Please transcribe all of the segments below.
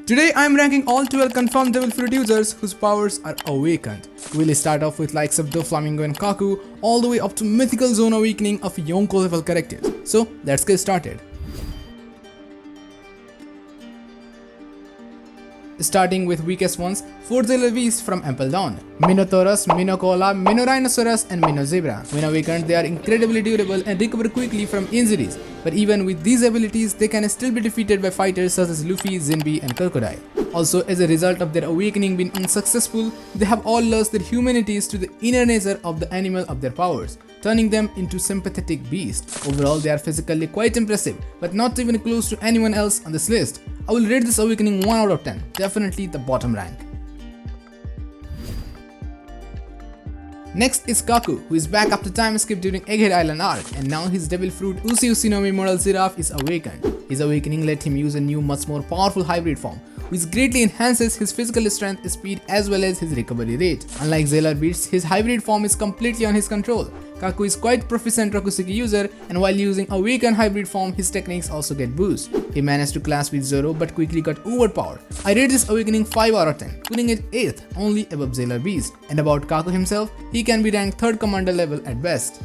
Today I am ranking all 12 confirmed Devil Fruit users whose powers are awakened. We'll start off with likes of Doflamingo and Kaku, all the way up to mythical zone awakening of Yonko level characters. So let's get started. Starting with weakest ones, Forz from Ample Dawn. Minotaurus, Minocola, Minorhinoceros and Minozebra. When awakened, they are incredibly durable and recover quickly from injuries. But even with these abilities, they can still be defeated by fighters such as Luffy, Zinbi and Crocodile. Also, as a result of their awakening being unsuccessful, they have all lost their humanities to the inner nature of the animal of their powers, turning them into sympathetic beasts. Overall, they are physically quite impressive, but not even close to anyone else on this list. I will rate this awakening 1 out of 10, definitely the bottom rank. Next is Kaku, who is back after time skip during Egghead Island arc, and now his Devil Fruit Usi Usinomi model Giraffe is awakened. His awakening let him use a new, much more powerful hybrid form, which greatly enhances his physical strength, speed as well as his recovery rate. Unlike Xailar Beasts, his hybrid form is completely on his control. Kaku is quite proficient Rokusuki user, and while using awakened hybrid form, his techniques also get boost. He managed to clash with Zoro but quickly got overpowered. I rate this awakening 5 out of 10, putting it 8th, only above Xailar Beast. And about Kaku himself, he can be ranked 3rd commander level at best.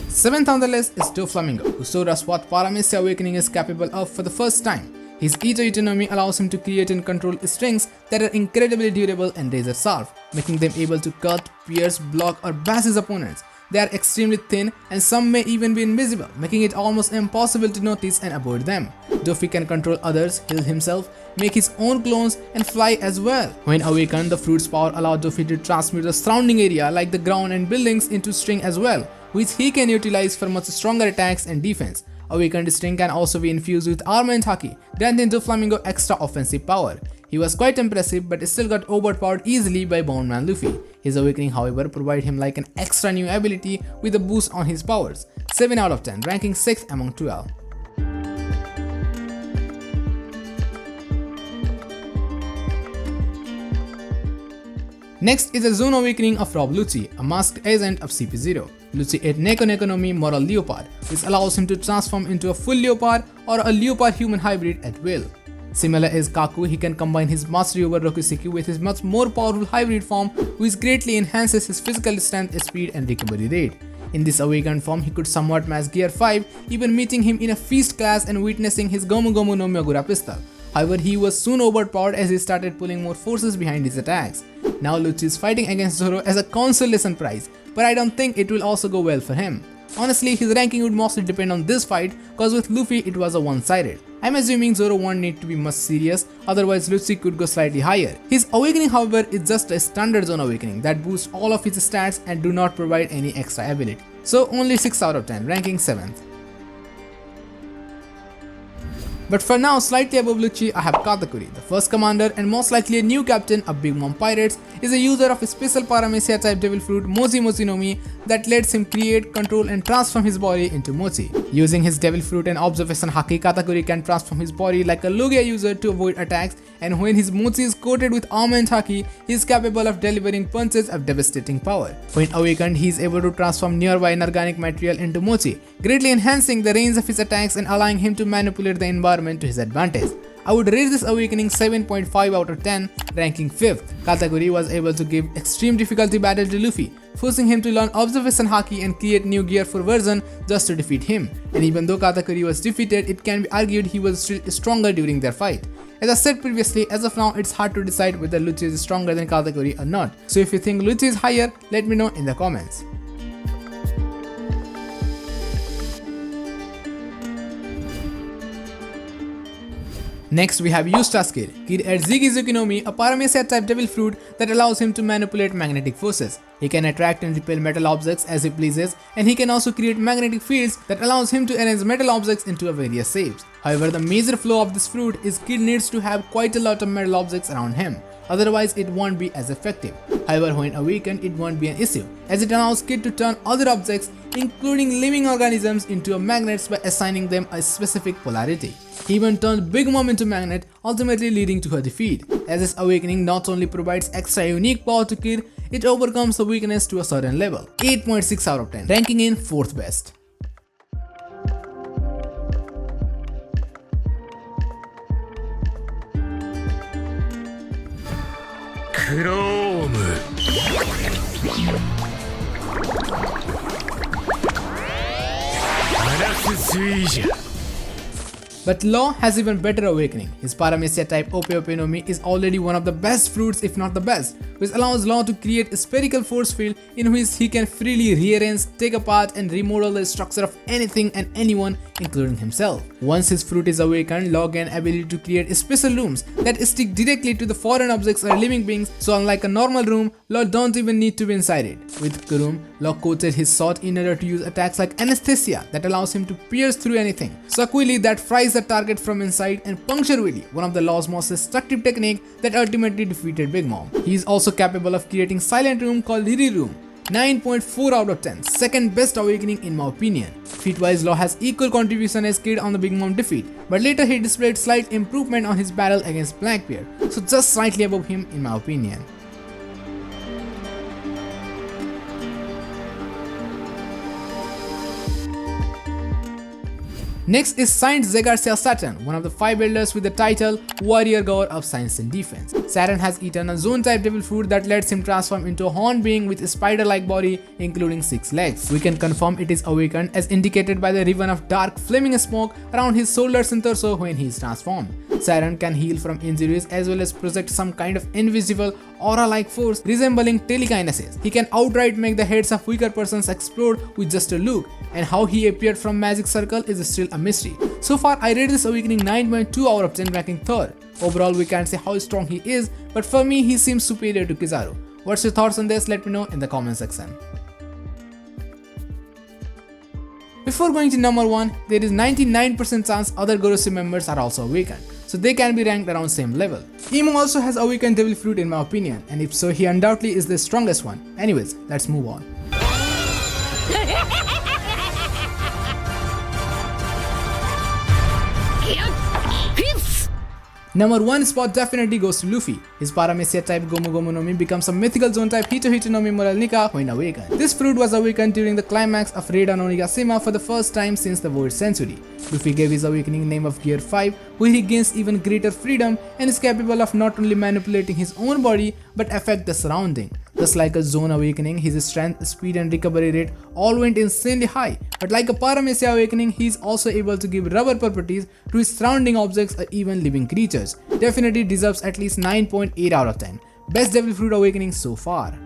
7th on the list is Doflamingo, who showed us what Paramecia Awakening is capable of for the first time. His Ito Itonomi allows him to create and control strings that are incredibly durable and razor sharp, making them able to cut, pierce, block or bash his opponents. They are extremely thin and some may even be invisible, making it almost impossible to notice and avoid them. Dofi can control others, heal himself, make his own clones and fly as well. When awakened, the fruit's power allowed Dofi to transmute the surrounding area like the ground and buildings into string as well, which he can utilize for much stronger attacks and defense. Awakened string can also be infused with armor and haki, granting Doflamingo extra offensive power. He was quite impressive but still got overpowered easily by Bound Man Luffy. His awakening however provided him like an extra new ability with a boost on his powers. 7 out of 10, ranking 6th among 12. Next is the Zone Awakening of Rob Lucci, a masked agent of CP0. Lucci ate Neko Nekonomi Moral Leopard, which allows him to transform into a full leopard or a leopard human hybrid at will. Similar as Kaku, he can combine his mastery over Rokusuki with his much more powerful hybrid form, which greatly enhances his physical strength, speed and recovery rate. In this awakened form, he could somewhat match Gear 5, even meeting him in a feast class and witnessing his Gomu Gomu no Myogura pistol. However, he was soon overpowered as he started pulling more forces behind his attacks. Now Lucci is fighting against Zoro as a consolation prize, but I don't think it will also go well for him. Honestly, his ranking would mostly depend on this fight, cause with Luffy it was a one-sided. I'm assuming Zoro won't need to be much serious, otherwise Lucci could go slightly higher. His awakening however is just a standard zone awakening that boosts all of his stats and do not provide any extra ability. So only 6 out of 10, ranking 7th. But for now, slightly above Lucci, I have Katakuri, the first commander and most likely a new captain of Big Mom Pirates, is a user of a special Paramecia type Devil Fruit Mochi Mochi no Mi that lets him create, control and transform his body into Mochi. Using his Devil Fruit and Observation Haki, Katakuri can transform his body like a Logia user to avoid attacks, and when his Mochi is coated with armor and Haki, he is capable of delivering punches of devastating power. When awakened, he is able to transform nearby inorganic material into Mochi, greatly enhancing the range of his attacks and allowing him to manipulate the environment to his advantage. I would rate this awakening 7.5 out of 10, ranking 5th. Katakuri was able to give extreme difficulty battle to Luffy, forcing him to learn Observation Haki and create new Gear 4 version just to defeat him. And even though Katakuri was defeated, it can be argued he was still stronger during their fight. As I said previously, as of now it's hard to decide whether Lucci is stronger than Katakuri or not. So if you think Lucci is higher, let me know in the comments. Next we have Eustace Kid. Kid adds Zigizuki no Mi, a Paramecia type Devil Fruit that allows him to manipulate magnetic forces. He can attract and repel metal objects as he pleases, and he can also create magnetic fields that allows him to arrange metal objects into various shapes. However, the major flaw of this fruit is Kid needs to have quite a lot of metal objects around him, otherwise it won't be as effective. However, when awakened it won't be an issue, as it allows Kid to turn other objects, including living organisms, into magnets by assigning them a specific polarity. He even turned Big Mom into magnet, ultimately leading to her defeat. As this awakening not only provides extra unique power to Kid, it overcomes the weakness to a certain level. 8.6 out of 10, ranking in 4th best. クロームガラス水じゃ But Law has even better awakening. His Paramecia type Ope Ope no Mi is already one of the best fruits, if not the best, which allows Law to create a spherical force field in which he can freely rearrange, take apart and remodel the structure of anything and anyone, including himself. Once his fruit is awakened, Law gains ability to create special rooms that stick directly to the foreign objects or living beings, so unlike a normal room, Law don't even need to be inside it. With Kurum, Law coated his sword in order to use attacks like anesthesia that allows him to pierce through anything, Sakuili that fries the target from inside, and Puncture Willy, one of the Law's most destructive technique that ultimately defeated Big Mom. He is also capable of creating silent room called Riri Room. 9.4 out of 10, second best awakening in my opinion. Feat-wise, Law has equal contribution as Kid on the Big Mom defeat, but later he displayed slight improvement on his battle against Blackbeard, so just slightly above him in my opinion. Next is Saint Zegarcia Saturn, one of the 5 elders with the title Warrior God of Science and Defense. Saturn has eaten a zone type devil fruit that lets him transform into a horned being with a spider-like body including 6 legs. We can confirm it is awakened as indicated by the ribbon of dark flaming smoke around his shoulders and torso when he is transformed. Saturn can heal from injuries as well as project some kind of invisible aura-like force resembling telekinesis. He can outright make the heads of weaker persons explode with just a look, and how he appeared from Magic Circle is still a mystery. So far I rate this awakening 9.2 out of 10, ranking 3rd. Overall we can't say how strong he is, but for me he seems superior to Kizaru. What's your thoughts on this? Let me know in the comment section. Before going to number 1, there is 99% chance other Goroshi members are also awakened, so they can be ranked around same level. Imo also has awakened devil fruit in my opinion, and if so he undoubtedly is the strongest one. Anyways, let's move on. Number 1 spot definitely goes to Luffy. His Paramecia type Gomu Gomu no Mi becomes a mythical zone type Hito Hito no Mi Moral Nika when awakened. This fruit was awakened during the climax of Reida no Nigashima for the first time since the Void Century. Luffy gave his awakening name of Gear 5, where he gains even greater freedom and is capable of not only manipulating his own body but affect the surrounding. Just like a zone awakening, his strength, speed and recovery rate all went insanely high, but like a Paramecia awakening, he is also able to give rubber properties to his surrounding objects or even living creatures. Definitely deserves at least 9.8 out of 10. Best devil fruit awakening so far.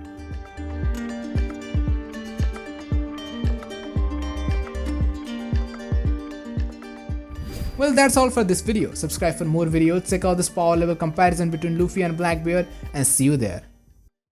Well, that's all for this video. Subscribe for more videos, check out this power level comparison between Luffy and Blackbeard, and see you there.